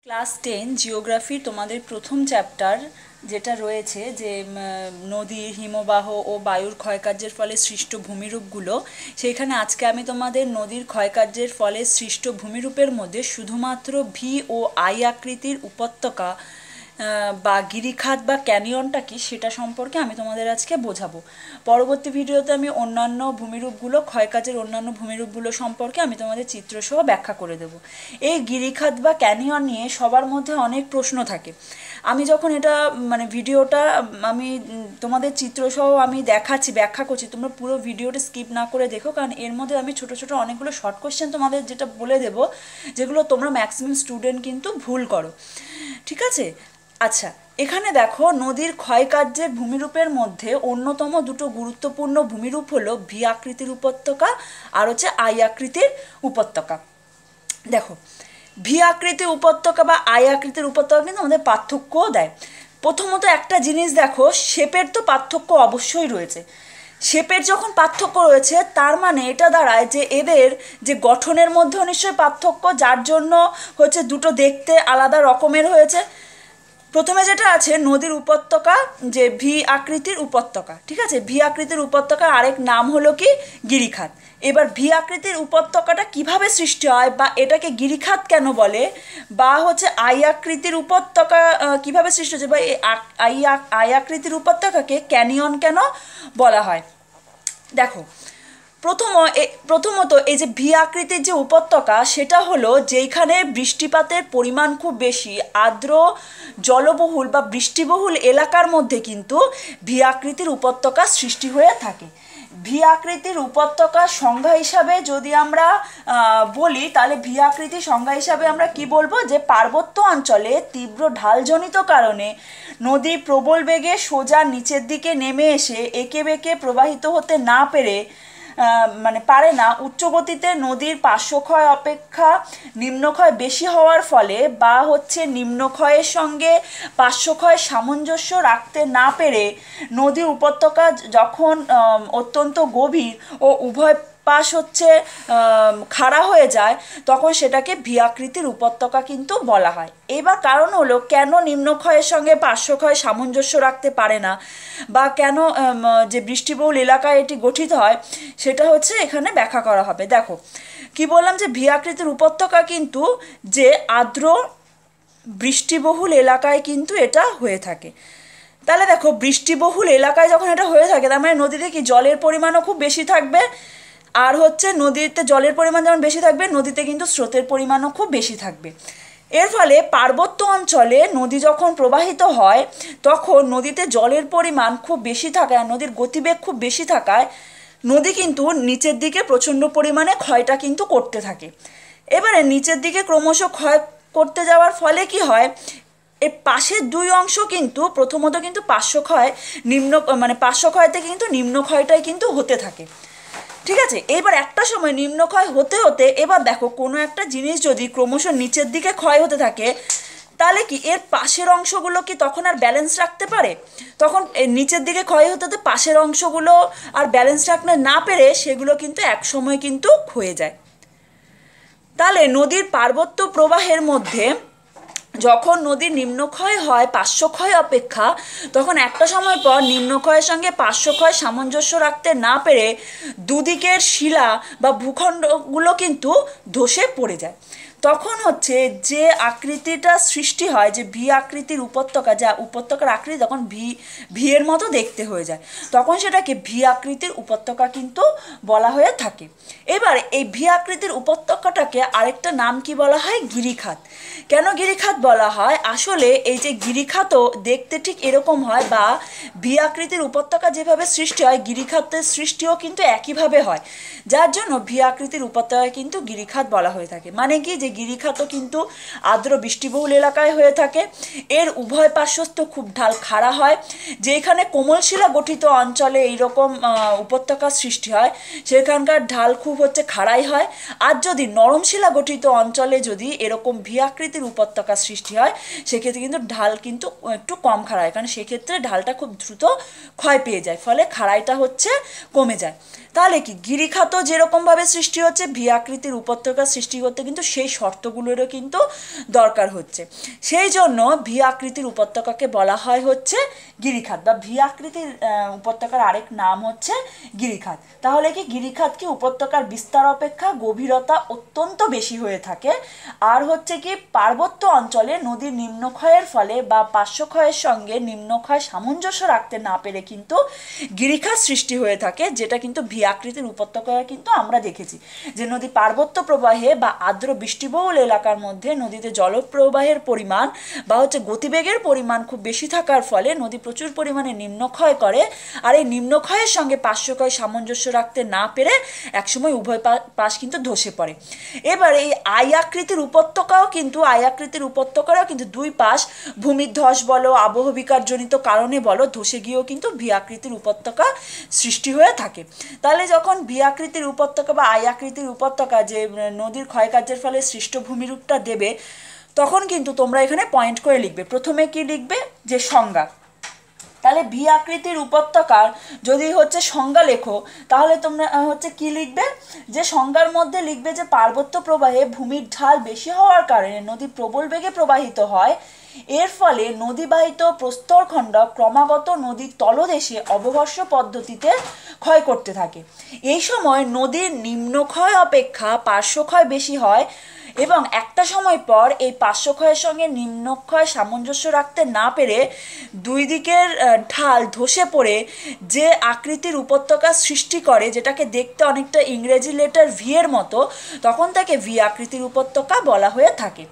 Class 10 geography তোমাদের প্রথম chapter যেটা রয়েছে যে নদী হিমবাহ ও বায়ুর ক্ষয়কার্যের ফলে সৃষ্ট ভূমিরূপগুলো, সেইখানে আজকে আমি তোমাদের নদীর ক্ষয়কার্যের ফলে সৃষ্ট ভূমিরূপের মধ্যে শুধুমাত্র ভি ও আই আকৃতির উপত্যকা বা গিরিখাত বা ক্যানিয়নটা কি সেটা সম্পর্কে আমি তোমাদের আজকে বোঝাবো। পরবর্তী ভিডিওতে আমি অন্যান্য ভূমিরূপগুলো, ক্ষয়কাজের অন্যান্য ভূমিরূপগুলো সম্পর্কে আমি তোমাদের চিত্রসহ ব্যাখ্যা করে দেব। এই গিরিখাত বা ক্যানিয়ন নিয়ে সবার মধ্যে অনেক প্রশ্ন থাকে। আমি যখন এটা ভিডিওটা আমি তোমাদের চিত্রসহ আমি দেখাচ্ছি, ব্যাখ্যা করছি, তোমরা পুরো ভিডিওটা স্কিপ না করে দেখো, কারণ এর মধ্যে আমি ছোট ছোট অনেকগুলো শর্ট কোয়েশ্চেন তোমাদের যেটা বলে দেবো, যেগুলো তোমরা ম্যাক্সিমাম স্টুডেন্ট কিন্তু ভুল করো। ঠিক আছে? আচ্ছা, এখানে দেখো নদীর ক্ষয়কার্যের ভূমিরূপের মধ্যে অন্যতম দুটো গুরুত্বপূর্ণ ভূমিরূপ হলো ভি আকৃতির উপত্যকা আর হচ্ছে আই আকৃতির উপত্যকা। দেখো, ভি আকৃতির উপত্যকা বা আই আকৃতির উপত্যকা কিন্তু আমাদের পার্থক্যও দেয়। প্রথমত একটা জিনিস দেখো, শেপের তো পার্থক্য অবশ্যই রয়েছে। শেপের যখন পার্থক্য রয়েছে তার মানে এটা দাঁড়ায় যে এদের যে গঠনের মধ্যেও নিশ্চয়ই পার্থক্য, যার জন্য হচ্ছে দুটো দেখতে আলাদা রকমের হয়েছে। প্রথমে যেটা আছে নদীর উপত্যকা, যে ভি আকৃতির উপত্যকা, ঠিক আছে, ভি আকৃতির উপত্যকার আরেক নাম হলো কি গিরিখাত। এবার ভি আকৃতির উপত্যকাটা কিভাবে সৃষ্টি হয় বা এটাকে গিরিখাত কেন বলে, বা হচ্ছে আই আকৃতির উপত্যকা কিভাবে সৃষ্টি হচ্ছে, বা আই আকৃতির উপত্যকাকে ক্যানিয়ন কেন বলা হয়। দেখো, প্রথমত এই যে ভি আকৃতির যে উপত্যকা, সেটা হলো যেখানে বৃষ্টিপাতের পরিমাণ খুব বেশি, আর্দ্র জলবহুল বা বৃষ্টিবহুল এলাকার মধ্যে কিন্তু ভি আকৃতির উপত্যকা সৃষ্টি হয়ে থাকে। ভি আকৃতির উপত্যকার সংজ্ঞা হিসাবে যদি আমরা বলি, তাহলে ভি আকৃতির সংজ্ঞা হিসাবে আমরা কি বলবো, যে পার্বত্য অঞ্চলে তীব্র ঢালজনিত কারণে নদী প্রবল বেগে সোজা নিচের দিকে নেমে এসে এঁকে বেঁকে প্রবাহিত হতে না পেরে পারে না, উচ্চ গতিতে নদীর পার্শ্বক্ষয় অপেক্ষা নিম্নক্ষয় বেশি হওয়ার ফলে, বা হচ্ছে নিম্নক্ষয়ের সঙ্গে পার্শ্বক্ষয় সামঞ্জস্য রাখতে না পেরে নদী উপত্যকা যখন অত্যন্ত গভীর ও উভয় পাশ হচ্ছে খাড়া হয়ে যায়, তখন সেটাকে ভি আকৃতির উপত্যকা কিন্তু বলা হয়। এবার কারণ হলো কেন নিম্নক্ষয়ের সঙ্গে পার্শ্বক্ষয় সামঞ্জস্য রাখতে পারে না, বা কেন যে বৃষ্টিবহুল এলাকায় এটি গঠিত হয়, সেটা হচ্ছে এখানে ব্যাখ্যা করা হবে। দেখো কি বললাম, যে ভি আকৃতির উপত্যকা কিন্তু যে আর্দ্র বৃষ্টিবহুল এলাকায় কিন্তু এটা হয়ে থাকে। তাহলে দেখো, বৃষ্টিবহুল এলাকায় যখন এটা হয়ে থাকে, তার মানে নদীতে কি জলের পরিমাণও খুব বেশি থাকবে, আর হচ্ছে নদীতে জলের পরিমাণ যেমন বেশি থাকবে, নদীতে কিন্তু স্রোতের পরিমাণও খুব বেশি থাকবে। এর ফলে পার্বত্য অঞ্চলে নদী যখন প্রবাহিত হয়, তখন নদীতে জলের পরিমাণ খুব বেশি থাকায়, নদীর গতিবেগ খুব বেশি থাকায় নদী কিন্তু নিচের দিকে প্রচণ্ড পরিমাণে ক্ষয়টা কিন্তু করতে থাকে। এবারে নিচের দিকে ক্রমশ ক্ষয় করতে যাওয়ার ফলে কি হয়, এর পাশের দুই অংশ কিন্তু প্রথমত কিন্তু পার্শ্বক্ষয় পার্শ্বক্ষয় থেকে কিন্তু নিম্নক্ষয়টাই কিন্তু হতে থাকে। ঠিক আছে, এবার একটা সময় নিম্নক্ষয় হতে হতে, এবার দেখো কোনো একটা জিনিস যদি ক্রমশ নিচের দিকে ক্ষয় হতে থাকে, তাহলে কি এর পাশের অংশগুলো কি তখন আর ব্যালেন্স রাখতে পারে? তখন নিচের দিকে ক্ষয় হতে হতে পাশের অংশগুলো আর ব্যালেন্স রাখতে না পেরে সেগুলো কিন্তু এক সময় কিন্তু ক্ষয়ে যায়। তাহলে নদীর পার্বত্য প্রবাহের মধ্যে যখন নদীর নিম্নক্ষয় হয় পার্শ্বক্ষয় অপেক্ষা, তখন একটা সময় পর নিম্নক্ষয়ের সঙ্গে পার্শ্বক্ষয় সামঞ্জস্য রাখতে না পেরে দুদিকের শিলা বা ভূখণ্ডগুলো কিন্তু ধসে পড়ে যায়। তখন হচ্ছে যে আকৃতিটা সৃষ্টি হয়, যে ভি আকৃতির উপত্যকা, যা উপত্যকার আকৃতি তখন ভি এর মতো দেখতে হয়ে যায়, তখন সেটাকে ভি আকৃতির উপত্যকা কিন্তু বলা হয়ে থাকে। এবার এই ভি আকৃতির উপত্যকাটাকে আরেকটা নাম কি বলা হয়, গিরিখাত। কেন গিরিখাত বলা হয়, আসলে এই যে গিরিখাতও দেখতে ঠিক এরকম হয়, বা ভি আকৃতির উপত্যকা যেভাবে সৃষ্টি হয়, গিরিখাতের সৃষ্টিও কিন্তু একইভাবে হয়, যার জন্য ভি আকৃতির উপত্যকা কিন্তু গিরিখাত বলা হয়ে থাকে। মানে কি, যে গিরিখাতও কিন্তু আর্দ্র বৃষ্টিবহুল এলাকায় হয়ে থাকে, এর উভয় পার্শ্বস্থ খুব ঢাল খাড়া হয়, যেখানে কোমল শিলা গঠিত অঞ্চলে এইরকম উপত্যকার সৃষ্টি হয়, সেখানকার ঢাল খুব হচ্ছে খাড়াই হয়। আর যদি নরম শিলা গঠিত অঞ্চলে যদি এরকম ভি আকৃতির উপত্যকা সৃষ্টি হয়, সেক্ষেত্রে কিন্তু ঢাল কিন্তু একটু কম খাড়া হয়, কারণ সেক্ষেত্রে ঢালটা খুব দ্রুত ক্ষয় পেয়ে যায়, ফলে খাড়াইটা হচ্ছে কমে যায়। তাহলে কি গিরিখাতও যেরকমভাবে সৃষ্টি হচ্ছে, ভি আকৃতির উপত্যকা সৃষ্টি করতে কিন্তু সেই শর্তগুলোরও কিন্তু দরকার হচ্ছে। সেই জন্য ভি আকৃতির উপত্যকাকে বলা হয় হচ্ছে গিরিখাত, বা ভি আকৃতির উপত্যকার আরেক নাম হচ্ছে গিরিখাত। তাহলে কি গিরিখাত কি উপত্যকার বিস্তার অপেক্ষা গভীরতা অত্যন্ত বেশি হয়ে থাকে, আর হচ্ছে কি পার্বত্য অঞ্চলে নদীর নিম্নক্ষয়ের ফলে বা পার্শ্বক্ষয়ের সঙ্গে নিম্নক্ষয় সামঞ্জস্য রাখতে না পেরে কিন্তু গিরিখাত সৃষ্টি হয়ে থাকে, যেটা কিন্তু ভি আকৃতির উপত্যকায় কিন্তু আমরা দেখেছি যে নদী পার্বত্য প্রবাহে বা আর্দ্র বৃষ্টিবহুল এলাকার মধ্যে নদীতে জলপ্রবাহের পরিমাণ বা হচ্ছে গতিবেগের পরিমাণ খুব বেশি থাকার ফলে নদী প্রচুর পরিমাণে নিম্নক্ষয় করে, আর এই নিম্নক্ষয়ের সঙ্গে পার্শ্বক্ষয় সামঞ্জস্য রাখতে না পেরে একসময় উভয় পাশ কিন্তু ধসে পড়ে। এবার এই আই আকৃতির উপত্যকারও কিন্তু দুই পাশ ভূমির ধস বলো, আবহবিকারজনিত কারণে বলো, ধসে গিয়েও কিন্তু ভি আকৃতির উপত্যকা সৃষ্টি হয়ে থাকে। তাহলে যখন ভি আকৃতির উপত্যকা বা আই আকৃতির উপত্যকা যে নদীর ক্ষয়কার্যের ফলে সৃষ্ট ভূমিরূপটা দেবে, তখন কিন্তু তোমরা এখানে পয়েন্ট করে লিখবে। প্রথমে কি লিখবে, যে সংজ্ঞা। তাহলে ভি আকৃতির উপত্যকার যদি হচ্ছে সংজ্ঞা লেখো, তাহলে তোমরা হচ্ছে কি লিখবে, যে সংজ্ঞার মধ্যে লিখবে যে পার্বত্য প্রবাহে ভূমির ঢাল বেশি হওয়ার কারণে নদী প্রবল বেগে প্রবাহিত হয়, এর ফলে নদীবাহিত প্রস্তরখণ্ড ক্রমাগত নদীর তলদেশে অবঘর্ষ পদ্ধতিতে ক্ষয় করতে থাকে। এই সময় নদীর নিম্নক্ষয় অপেক্ষা পার্শ্বক্ষয় বেশি হয় এবং একটা সময় পর এই পার্শ্বক্ষয়ের সঙ্গে নিম্নক্ষয় সামঞ্জস্য রাখতে না পেরে দুই দিকের ঢাল ধসে পড়ে যে আকৃতির উপত্যকা সৃষ্টি করে, যেটাকে দেখতে অনেকটা ইংরেজি লেটার ভি এর মতো, তখন তাকে ভি আকৃতির উপত্যকা বলা হয়ে থাকে।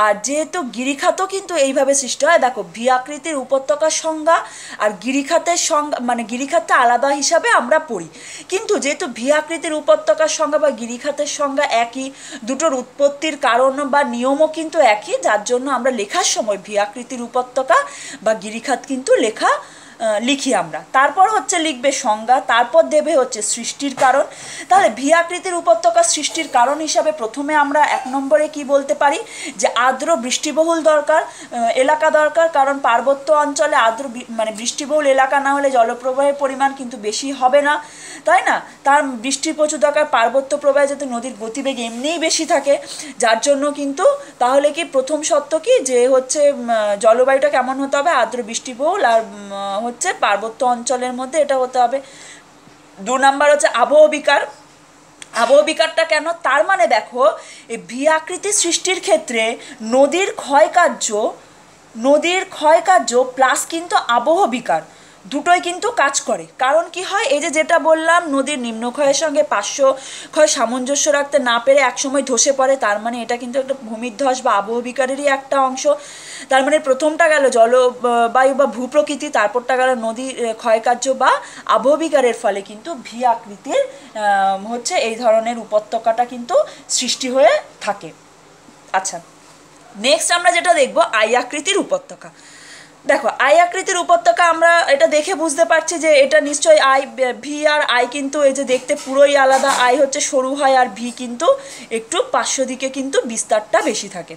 আর যেহেতু গিরিখাতও কিন্তু এইভাবে সৃষ্টি হয়, দেখো ভি আকৃতির উপত্যকার সংজ্ঞা আর গিরিখাতের সংজ্ঞা, মানে গিরিখাতটা আলাদা হিসাবে আমরা পড়ি, কিন্তু যেহেতু ভি আকৃতির উপত্যকার সংজ্ঞা বা গিরিখাতের সংজ্ঞা একই, দুটোর উৎপত্তির কারণ বা নিয়মও কিন্তু একই, যার জন্য আমরা লেখার সময় ভি আকৃতির উপত্যকা বা গিরিখাত কিন্তু লিখি আমরা। তারপর হচ্ছে লিখবে সংজ্ঞা, তারপর দেবে হচ্ছে সৃষ্টির কারণ। তাহলে ভি আকৃতির উপত্যকা সৃষ্টির কারণ হিসাবে প্রথমে আমরা 1 নম্বরে কি বলতে পারি, যে আর্দ্র বৃষ্টিবহুল এলাকা দরকার, কারণ পার্বত্য অঞ্চলে মানে বৃষ্টিবহুল এলাকা না হলে জলপ্রবাহের পরিমাণ কিন্তু বেশি হবে না, তাই না? তার বৃষ্টির প্রচুর দরকার। পার্বত্য প্রবাহে যাতে নদীর গতিবেগ এমনিই বেশি থাকে, যার জন্য কিন্তু তাহলে কি প্রথম শর্ত কি, যে হচ্ছে জলবায়ুটা কেমন হতে হবে, আর্দ্র বৃষ্টিবহুল আর হচ্ছে পার্বত্য অঞ্চলের মধ্যে এটা হতে হবে। 2 নাম্বার হচ্ছে আবহবিকার। আবহবিকারটা কেন, তার মানে দেখো এই ভি আকৃতি সৃষ্টির ক্ষেত্রে নদীর ক্ষয়কার্য প্লাস কিন্তু আবহবিকার দুটোই কিন্তু কাজ করে। কারণ কি হয়, এই যেটা বললাম, নদীর নিম্নক্ষয়ের সঙ্গে পার্শ্বক্ষয় সামঞ্জস্য রাখতে না পেরে একসময় ধসে পড়ে, তার মানে এটা কিন্তু একটা ভূমিধ্বস বা আবহবিকারেরই একটা অংশ। তার মানে প্রথমটা গেল জলবায়ু বা ভূপ্রকৃতি, তারপরটা গেল নদীর ক্ষয়কার্য বা আবহবিকারের ফলে কিন্তু ভি আকৃতির হচ্ছে এই ধরনের উপত্যকাটা কিন্তু সৃষ্টি হয়ে থাকে। আচ্ছা, নেক্সট আমরা যেটা দেখবো আই আকৃতির উপত্যকা। দেখো আই আকৃতির উপত্যকা আমরা এটা দেখে বুঝতে পারছি যে এটা নিশ্চয়ই আই, ভি আর আই কিন্তু এই যে দেখতে পুরোই আলাদা। আই হচ্ছে সরু হয় আর ভি কিন্তু একটু পার্শ্ব দিকে কিন্তু বিস্তারটা বেশি থাকে।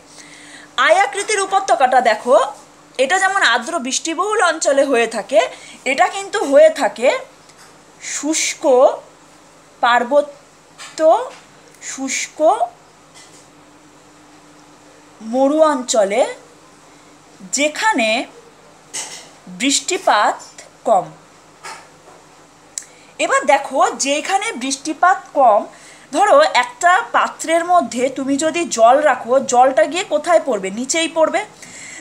আই আকৃতির উপত্যকাটা দেখো, এটা যেমন আর্দ্র বৃষ্টিবহুল অঞ্চলে হয়ে থাকে, এটা কিন্তু হয়ে থাকে শুষ্ক পার্বত্য শুষ্ক মরু অঞ্চলে, যেখানে বৃষ্টিপাত কম। এবার দেখো, যেখানে বৃষ্টিপাত কম, ধরো একটা পাত্রের মধ্যে তুমি যদি জল রাখো, জলটা গিয়ে কোথায় পড়বে, নিচেই পড়বে।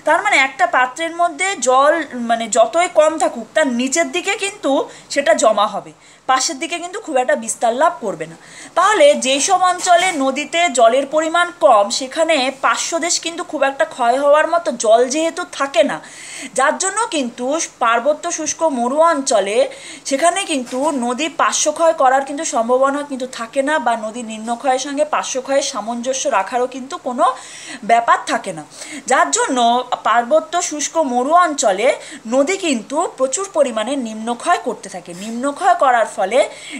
তার মানে একটা পাত্রের মধ্যে জল মানে যতই কম থাকুক, তার নিচের দিকে কিন্তু সেটা জমা হবে, পাশের দিকে কিন্তু খুব একটা বিস্তার লাভ করবে না। তাহলে যেই সব অঞ্চলে নদীতে জলের পরিমাণ কম, সেখানে পার্শ্বদেশ কিন্তু খুব একটা ক্ষয় হওয়ার মতো জল যেহেতু থাকে না, যার জন্য কিন্তু পার্বত্য শুষ্ক মরু অঞ্চলে সেখানে কিন্তু নদী পার্শ্বক্ষয় করার কিন্তু সম্ভাবনা কিন্তু থাকে না, বা নদীর নিম্নক্ষয়ের সঙ্গে পার্শ্বক্ষয়ের সামঞ্জস্য রাখারও কিন্তু কোনো ব্যাপার থাকে না। যার জন্য পার্বত্য শুষ্ক মরু অঞ্চলে নদী কিন্তু প্রচুর পরিমাণে নিম্নক্ষয় করতে থাকে। নিম্নক্ষয় করার ফলে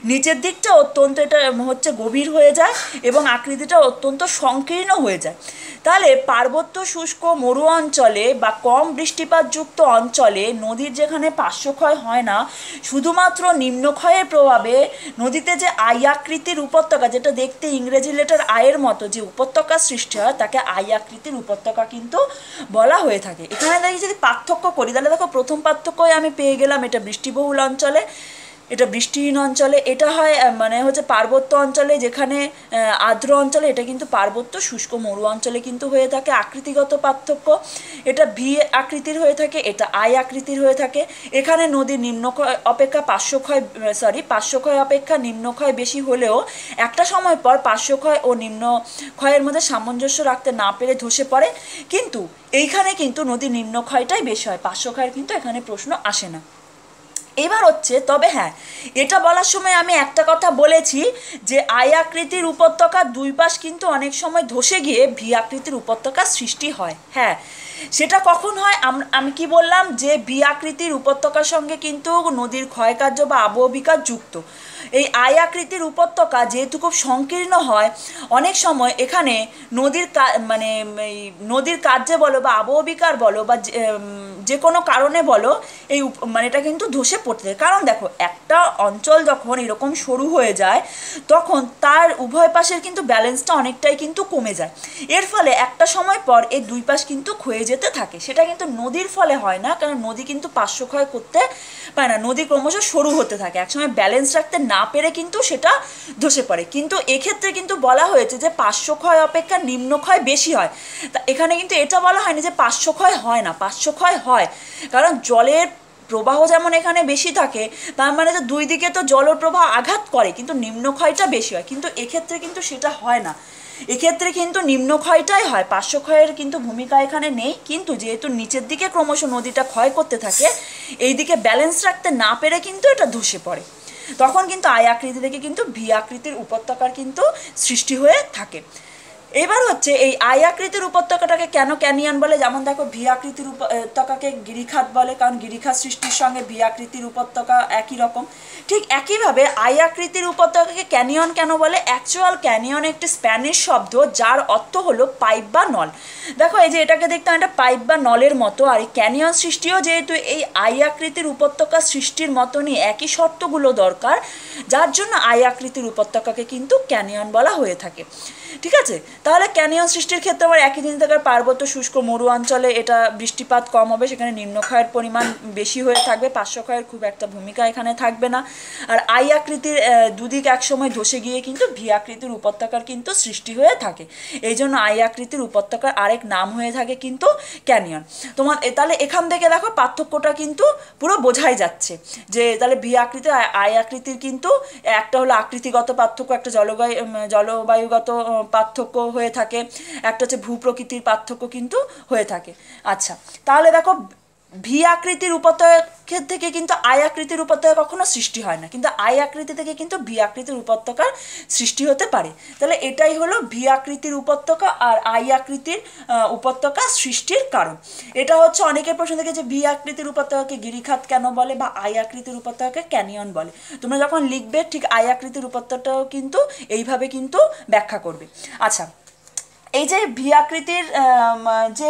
নিচের দিকটা অত্যন্ত এটা হচ্ছে গভীর হয়ে যায় এবং আকৃতিটা অত্যন্ত সংকীর্ণ হয়ে যায়। তাহলে পার্বত্য শুষ্ক মরু অঞ্চলে বা কম বৃষ্টিপাতযুক্ত অঞ্চলে নদীর যেখানে পার্শ্বক্ষয় হয় না, শুধুমাত্র নিম্নক্ষয়ের প্রভাবে নদীতে যে আই আকৃতির উপত্যকা, যেটা দেখতে ইংরেজি লেটার আয়ের মতো যে উপত্যকা সৃষ্টি হয়, তাকে আই আকৃতির উপত্যকা কিন্তু বলা হয়ে থাকে। এখানে দেখি যদি পার্থক্য করি তাহলে দেখো প্রথম পার্থক্যই আমি পেয়ে গেলাম, এটা বৃষ্টিবহুল অঞ্চলে, এটা বৃষ্টিহীন অঞ্চলে। এটা হয় মানে হচ্ছে পার্বত্য অঞ্চলে, যেখানে আর্দ্র অঞ্চলে, এটা কিন্তু পার্বত্য শুষ্ক মরু অঞ্চলে কিন্তু হয়ে থাকে। আকৃতিগত পার্থক্য, এটা ভি আকৃতির হয়ে থাকে, এটা আই আকৃতির হয়ে থাকে। এখানে নদীর নিম্নক্ষয় অপেক্ষা পার্শ্বক্ষয় অপেক্ষা নিম্নক্ষয় বেশি হলেও একটা সময় পর পার্শ্বক্ষয় ও নিম্নক্ষয়ের মধ্যে সামঞ্জস্য রাখতে না পেরে ধসে পড়ে। কিন্তু এইখানে কিন্তু নদীর নিম্নক্ষয়টাই বেশি হয়, পার্শ্বক্ষয়ের কিন্তু এখানে প্রশ্ন আসে না। এবার হচ্ছে, তবে হ্যাঁ, এটা বলার সময় আমি একটা কথা বলেছি যে আই আকৃতির উপত্যকার দুই পাশ কিন্তু অনেক সময় ধসে গিয়ে ভি আকৃতির উপত্যকার সৃষ্টি হয়। হ্যাঁ, সেটা কখন হয়? আমি কি বললাম যে ভি আকৃতির উপত্যকার সঙ্গে কিন্তু নদীর ক্ষয়কার্য বা আবহবিকার যুক্ত। এই আই আকৃতির উপত্যকা যেহেতু খুব সংকীর্ণ হয়, অনেক সময় এখানে নদীর কার্যে বলো বা আবহবিকার বলো বা যে কোনো কারণে বলো, এই এটা কিন্তু ধসে পড়তে থাকে। কারণ দেখো, একটা অঞ্চল যখন এরকম সরু হয়ে যায় তখন তার উভয় পাশের কিন্তু ব্যালেন্সটা অনেকটাই কিন্তু কমে যায়। এর ফলে একটা সময় পর এই দুই পাশ কিন্তু ক্ষয়ে যেতে থাকে। সেটা কিন্তু নদীর ফলে হয় না, কারণ নদী কিন্তু পার্শ্বক্ষয় করতে পারে না, নদী ক্রমশ সরু হতে থাকে, একসময় ব্যালেন্স রাখতে না পেরে কিন্তু সেটা ধসে পড়ে। কিন্তু এক্ষেত্রে কিন্তু বলা হয়েছে যে পার্শ্বক্ষয় অপেক্ষা নিম্নক্ষয় বেশি হয়। তা এখানে কিন্তু এটা বলা হয়নি যে পার্শ্বক্ষয় হয় না, পার্শ্বক্ষয় হয়, কারণ জলের প্রবাহ যেমন এখানে বেশি থাকে, তার মানে তো দুই দিকে তো জলপ্রবাহ আঘাত করে, কিন্তু নিম্নক্ষয়টা বেশি হয়। কিন্তু এক্ষেত্রে কিন্তু সেটা হয় না, এক্ষেত্রে কিন্তু নিম্নক্ষয়টাই হয়, পার্শ্বক্ষয়ের কিন্তু ভূমিকা এখানে নেই। কিন্তু যেহেতু নিচের দিকে ক্রমশ নদীটা ক্ষয় করতে থাকে, এই দিকে ব্যালেন্স রাখতে না পেরে কিন্তু এটা ধসে পড়ে, তখন কিন্তু আই আকৃতি থেকে কিন্তু ভি আকৃতির উপত্যকার কিন্তু সৃষ্টি হয়ে থাকে। এবার হচ্ছে এই আই আকৃতির উপত্যকাটাকে কেন ক্যানিয়ন বলে? যেমন দেখো, ভি আকৃতির উপত্যকাকে গিরিখাত বলে, কারণ গিরিখাত সৃষ্টির সঙ্গে ভি আকৃতির উপত্যকা একই রকম। ঠিক একইভাবে আই আকৃতির উপত্যকাকে ক্যানিয়ন কেন বলে? অ্যাকচুয়াল ক্যানিয়ন একটি স্প্যানিশ শব্দ, যার অর্থ হলো পাইপ বা নল। দেখো, এই যে এটাকে দেখতাম একটা পাইপ বা নলের মতো, আর এই ক্যানিয়ন সৃষ্টিও যেহেতু এই আই আকৃতির উপত্যকা সৃষ্টির মতনই একই শর্তগুলো দরকার, যার জন্য আই আকৃতির উপত্যকাকে কিন্তু ক্যানিয়ন বলা হয়ে থাকে। ঠিক আছে, তাহলে ক্যানিয়ন সৃষ্টির ক্ষেত্রে আমার একই জিনিস থাকার, পার্বত্য শুষ্ক মরু অঞ্চলে এটা বৃষ্টিপাত কম হবে, সেখানে নিম্নক্ষয়ের পরিমাণ বেশি হয়ে থাকবে, পার্শ্বক্ষয়ের খুব একটা ভূমিকা এখানে থাকবে না। আর আই আকৃতির দুদিক একসময় ধসে গিয়ে কিন্তু ভি আকৃতির উপত্যকার কিন্তু সৃষ্টি হয়ে থাকে। এই জন্য আই আকৃতির উপত্যকার আরেক নাম হয়ে থাকে কিন্তু ক্যানিয়ন। তাহলে এখান থেকে দেখো পার্থক্যটা কিন্তু পুরো বোঝাই যাচ্ছে যে তাহলে ভি আকৃতি আই আকৃতির কিন্তু একটা হলো আকৃতিগত পার্থক্য, একটা জলবায়ুগত পার্থক্য হয়ে থাকে, একটা হচ্ছে ভূপ্রকৃতির পার্থক্য কিন্তু হয়ে থাকে। আচ্ছা, তাহলে দেখো, ভি আকৃতির উপত্যকা থেকে কিন্তু আই আকৃতির উপত্যকা কখনো সৃষ্টি হয় না, কিন্তু আই আকৃতি থেকে কিন্তু ভি আকৃতির উপত্যকার সৃষ্টি হতে পারে। তাহলে এটাই হলো ভি আকৃতির উপত্যকা আর আই আকৃতির উপত্যকা সৃষ্টির কারণ। এটা হচ্ছে অনেকের প্রশ্ন থেকে যে ভি আকৃতির উপত্যকাকে গিরিখাত কেন বলে বা আই আকৃতির উপত্যকাকে ক্যানিয়ন বলে। তোমরা যখন লিখবে ঠিক আই আকৃতির উপত্যকাটাও কিন্তু এইভাবে কিন্তু ব্যাখ্যা করবে। আচ্ছা, এই যে ভি আকৃতির যে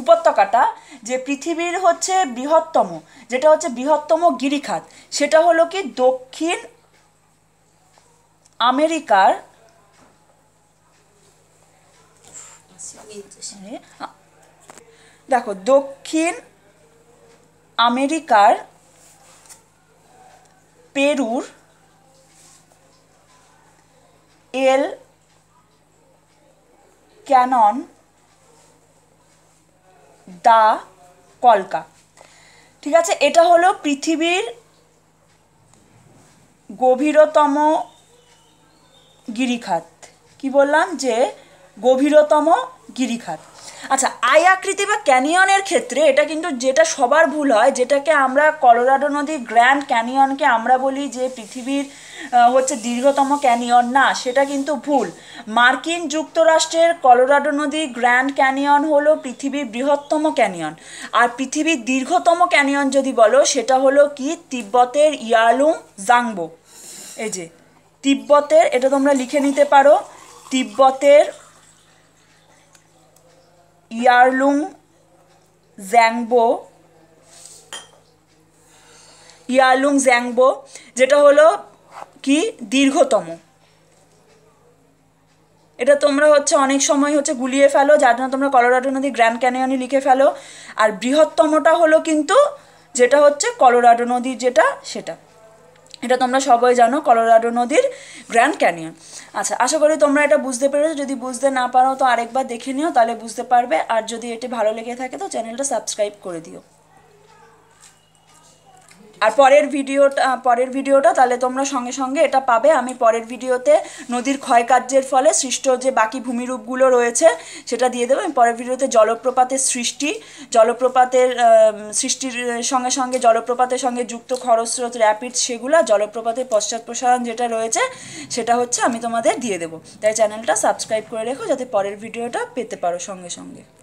উপত্যকাটা, যে পৃথিবীর হচ্ছে বৃহত্তম, যেটা হচ্ছে বৃহত্তম গিরিখাত, সেটা হলো কি দক্ষিণ আমেরিকার, দেখো, দক্ষিণ আমেরিকার পেরুর এল ক্যানন দা কলকা। ঠিক আছে, এটা হলো পৃথিবীর গভীরতম গিরিখাত। কি বললাম? যে গভীরতম গিরিখাত। আচ্ছা, আই আকৃতি বা ক্যানিয়নের ক্ষেত্রে এটা কিন্তু যেটা সবার ভুল হয়, যেটাকে আমরা কলোরাডো নদীর গ্র্যান্ড ক্যানিয়নকে আমরা বলি যে পৃথিবীর হচ্ছে দীর্ঘতম ক্যানিয়ন, না, সেটা কিন্তু ভুল। মার্কিন যুক্তরাষ্ট্রের কলোরাডো নদীর গ্র্যান্ড ক্যানিয়ন হলো পৃথিবীর বৃহত্তম ক্যানিয়ন। আর পৃথিবীর দীর্ঘতম ক্যানিয়ন যদি বলো সেটা হলো কি তিব্বতের ইয়ারলুং জাংবো। এই যে তিব্বতের, এটা তোমরা লিখে নিতে পারো, তিব্বতের ইয়ারলুং জ্যাংবো, ইয়ারলুং জ্যাংবো, যেটা হলো কি দীর্ঘতম। এটা তোমরা হচ্ছে অনেক সময় হচ্ছে গুলিয়ে ফেলো, যার জন্য তোমরা কলোরাডো নদী গ্র্যান্ড ক্যানিয়নই লিখে ফেলো। আর বৃহত্তমটা হলো কিন্তু যেটা হচ্ছে কলোরাডো নদীর যেটা, সেটা, এটা তোমরা সবাই জানো, কলোরাডো নদীর গ্র্যান্ড ক্যানিয়ন। আচ্ছা, আশা করি তোমরা এটা বুঝতে পেরেছো। যদি বুঝতে না পারো তো আরেকবার দেখে নিও, তাহলে বুঝতে পারবে। আর যদি এটি ভালো লেগে থাকে তো চ্যানেলটা সাবস্ক্রাইব করে দিও। আর পরের ভিডিওটা তাহলে তোমরা সঙ্গে সঙ্গে এটা পাবে। আমি পরের ভিডিওতে নদীর ক্ষয়কার্যের ফলে সৃষ্ট যে বাকি ভূমিরূপগুলো রয়েছে সেটা দিয়ে দেবো। আমি পরের ভিডিওতে জলপ্রপাতের সৃষ্টির সঙ্গে সঙ্গে জলপ্রপাতের সঙ্গে যুক্ত খরস্রোত, র্যাপিড, সেগুলো, জলপ্রপাতের পশ্চাৎ প্রসারণ যেটা রয়েছে সেটা হচ্ছে আমি তোমাদের দিয়ে দেবো। তাই চ্যানেলটা সাবস্ক্রাইব করে রেখো যাতে পরের ভিডিওটা পেতে পারো সঙ্গে সঙ্গে।